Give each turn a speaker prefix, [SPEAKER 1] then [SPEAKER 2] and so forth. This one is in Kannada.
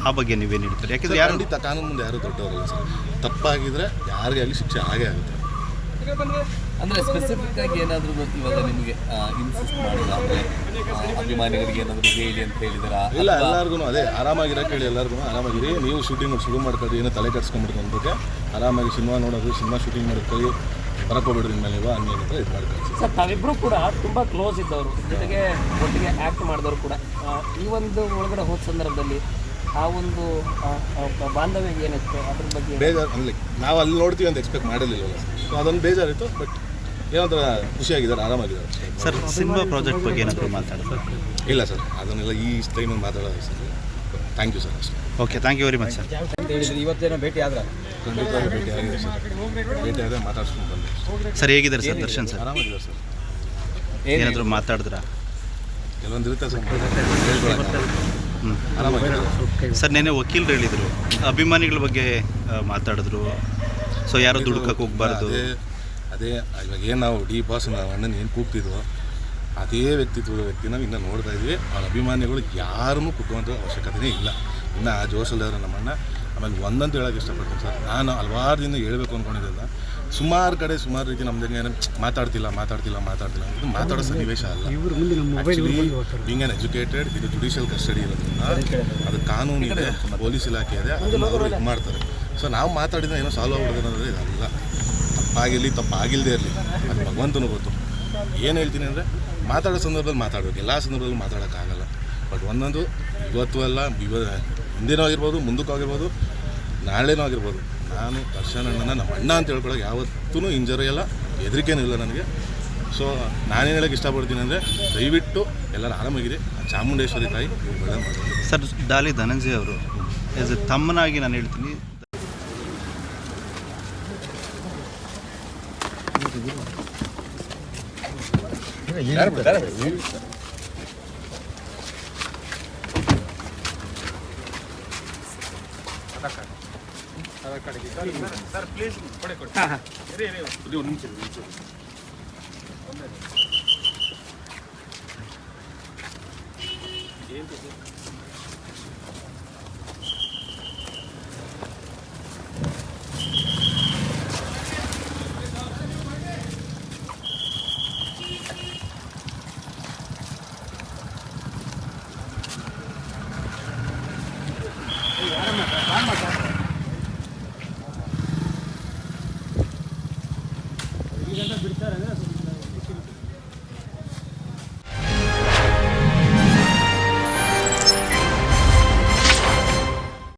[SPEAKER 1] ಆ ಬಗ್ಗೆ ನೀವೇನು ಹೇಳ್ತೀರಿ? ಯಾಕೆಂದರೆ ಯಾರು
[SPEAKER 2] ಖಂಡಿತ ಕಾನೂನು ಮುಂದೆ ಯಾರು ದೊಡ್ಡವರಲ್ಲ ಸರ್. ತಪ್ಪಾಗಿದ್ದರೆ ಯಾರಿಗೆ ಆಗಲಿ ಶಿಕ್ಷೆ ಆಗೇ ಆಗುತ್ತೆ.
[SPEAKER 3] ಅಂದರೆ ಸ್ಪೆಸಿಫಿಕ್ ಆಗಿ ಏನಾದರೂ ಇವಾಗ ನಿಮಗೆ ಇನ್ಸಿಸ್ಟ್ ಮಾಡಿಲ್ಲ ಅಂದರೆ ಅಭಿಮಾನಿಗಳಿಗೆ ಏನಾದರೂ ಹೇಳಿ ಅಂತ ಹೇಳಿದಾರಾ?
[SPEAKER 2] ಇಲ್ಲ, ಎಲ್ಲರಿಗೂ ಅದೇ ಆರಾಮಾಗಿರೋಕೆ ಹೇಳಿ, ಎಲ್ಲರಿಗೂ ಆರಾಮಾಗಿರಿ, ನೀವು ಶೂಟಿಂಗ್ ಶುರು ಮಾಡ್ಕೊಳ್ಳಿ, ಏನೋ ತಲೆ ಕೆಡ್ಸ್ಕೊಂಡ್ಬಿಡ್ತು ಅಂದ್ಬಿಟ್ಟು ಆರಾಮಾಗಿ ಸಿನಿಮಾ ನೋಡೋದು, ಸಿನಿಮಾ ಶೂಟಿಂಗ್ ಮಾಡ್ಕೊಳ್ಳಿ, ಬರಕೋಬಿಡ್ರಿ ಮೇಲೆ ನೀವು ಅನ್ನೋದು ಇದು ಮಾಡ್ಕೊಳ್ಳಿ
[SPEAKER 4] ಸರ್. ತಾವಿಬ್ಬರು ಕೂಡ ತುಂಬ ಕ್ಲೋಸ್ ಇದ್ದವರು, ಜೊತೆಗೆ ಒಟ್ಟಿಗೆ ಆ್ಯಕ್ಟ್ ಮಾಡಿದವರು ಕೂಡ. ಈ ಒಂದು ಒಳಗಡೆ ಹೋದ ಸಂದರ್ಭದಲ್ಲಿ ಆ ಒಂದು ಬಾಂಧವ್ಯ ಏನಿತ್ತು ಅದ್ರ ಬಗ್ಗೆ
[SPEAKER 2] ಬೇಜಾರು ಅಂದರೆ ನಾವು ಅಲ್ಲಿ ನೋಡ್ತೀವಿ ಅಂತ ಎಕ್ಸ್ಪೆಕ್ಟ್ ಮಾಡಿರಲಿಲ್ಲ. ಸೊ ಅದೊಂದು ಬೇಜಾರಿತ್ತು. ಬಟ್ ಏನಂದ್ರೆ ಖುಷಿಯಾಗಿದ್ದಾರೆ, ಆರಾಮಾಗಿದ್ದಾರೆ
[SPEAKER 1] ಸರ್. ಸಿನಿಮಾ ಪ್ರಾಜೆಕ್ಟ್ ಬಗ್ಗೆ ಏನಾದರೂ ಮಾತಾಡೋದು?
[SPEAKER 2] ಇಲ್ಲ ಸರ್, ಅದನ್ನೆಲ್ಲ ಈ ಟೈಮಲ್ಲಿ ಮಾತಾಡೋದು ಸರ್. ಥ್ಯಾಂಕ್ ಯು ಸರ್ ಅಷ್ಟೇ.
[SPEAKER 1] Okay, thank you very much sir.
[SPEAKER 4] ಇವತ್ತೇನೋ ಭೇಟಿ ಆದ್ರೆ
[SPEAKER 2] ಖಂಡಿತವಾಗಿ ಭೇಟಿ ಆಗಿದೆ ಸರ್. ಭೇಟಿ ಆದರೆ ಮಾತಾಡ್ಸ್ಕೊಂಡು ಬಂದೆ
[SPEAKER 1] ಸರ್. ಹೇಗಿದ್ದಾರೆ ಸರ್ ದರ್ಶನ್ ಸರ್?
[SPEAKER 2] ಆರಾಮಾಗಿದ್ದಾರೆ ಸರ್.
[SPEAKER 1] ಏನಾದರೂ ಮಾತಾಡಿದ್ರಾ?
[SPEAKER 2] ಕೆಲವೊಂದು ಇರುತ್ತೆ ಸರ್, ಆರಾಮಾಗಿದ್ದಾರೆ
[SPEAKER 1] ಸರ್. ನೆನ್ನೆ ವಕೀಲರು ಹೇಳಿದರು ಅಭಿಮಾನಿಗಳ ಬಗ್ಗೆ ಮಾತಾಡಿದ್ರು. ಸೊ ಯಾರು ದುಡ್ಕಕ್ಕೆ ಹೋಗ್ಬಾರ್ದು.
[SPEAKER 2] ಅದೇ ಇವಾಗ ಏನು ನಾವು ಡಿ ಬಾಸ್ ನಾವು ಅಣ್ಣನ ಏನು ಕೂಗ್ತಿದ್ವೋ ಅದೇ ವ್ಯಕ್ತಿನ ಇನ್ನೂ ನೋಡ್ತಾ ಇದ್ವಿ. ಅವ್ರ ಅಭಿಮಾನಿಗಳು ಯಾರನ್ನೂ ಕುಟ್ಟುವಂಥ ಅವಶ್ಯಕತೆಯೇ ಇಲ್ಲ. ಇನ್ನು ಆ ಜೋಶಲ್ಲಿದ್ದಾರೆ ನಮ್ಮಣ್ಣ. ಆಮೇಲೆ ಒಂದಂತೂ ಹೇಳೋಕ್ಕೆ ಇಷ್ಟಪಡ್ತೀನಿ ಸರ್, ನಾನು ಹಲವಾರು ದಿನ ಹೇಳಬೇಕು ಅಂದ್ಕೊಂಡಿದ್ದೆಲ್ಲ ಸುಮಾರು ಕಡೆ ಸುಮಾರು ರೀತಿ ನಮ್ದಂಗೆ ಮಾತಾಡ್ತಿಲ್ಲ ಇದು ಮಾತಾಡೋ ಸನ್ನಿವೇಶ ಅಲ್ಲ. ಆ್ಯಕ್ಚುಲಿ ಬೀಂಗ್ ಆ್ಯನ್ ಎಜುಕೇಟೆಡ್, ಇದು ಜುಡಿಷಿಯಲ್ ಕಸ್ಟಡಿ ಇರೋದ್ರಿಂದ ಅದು ಕಾನೂನು ಇದೆ, ಪೊಲೀಸ್ ಇಲಾಖೆ ಇದೆ, ಅದನ್ನು ಅವರು ಇದು ಮಾಡ್ತಾರೆ. ಸೊ ನಾವು ಮಾತಾಡಿದ ಏನೋ ಸಾಲ್ವ್ ಆಗ್ಬಿಡೋದು ಅನ್ನೋದು ಇದಲ್ಲ. ತಪ್ಪಾಗಿಲ್ಲದೆ ಇರಲಿ, ಅದು ಭಗವಂತನೂ ಗೊತ್ತು. ಏನು ಹೇಳ್ತೀನಿ ಅಂದರೆ ಮಾತಾಡೋ ಸಂದರ್ಭದಲ್ಲಿ ಮಾತಾಡಬೇಕು, ಎಲ್ಲ ಸಂದರ್ಭದಲ್ಲೂ ಮಾತಾಡೋಕ್ಕಾಗಲ್ಲ. ಬಟ್ ಒಂದೊಂದು ಇವತ್ತು ಅಲ್ಲ, ಹಿಂದಿನೂ ಆಗಿರ್ಬೋದು, ಮುಂದಕ್ಕೂ ಆಗಿರ್ಬೋದು, ನಾಳೆನೂ ಆಗಿರ್ಬೋದು, ನಾನು ದರ್ಶನ್ ಅಣ್ಣನ ನಮ್ಮ ಅಣ್ಣ ಅಂತ ಹೇಳ್ಕೊಳಕ್ಕೆ ಯಾವತ್ತೂ ಇಂಜರಿ ಇಲ್ಲ, ಹೆದರಿಕೆನೂ ಇಲ್ಲ ನನಗೆ. ಸೊ ನಾನೇನು ಹೇಳೋಕ್ಕೆ ಇಷ್ಟಪಡ್ತೀನಿ ಅಂದರೆ ದಯವಿಟ್ಟು ಎಲ್ಲರೂ ಆರಾಮಾಗಿದೆ. ಚಾಮುಂಡೇಶ್ವರಿ ತಾಯಿ ಒಳ್ಳೆ ಮಾಡೋದು
[SPEAKER 1] ಸರ್. ಡಾಲಿ ಧನಂಜಯ ಅವರು ಆ್ಯಸ್ ಎ ತಮ್ಮನಾಗಿ ನಾನು ಹೇಳ್ತೀನಿ,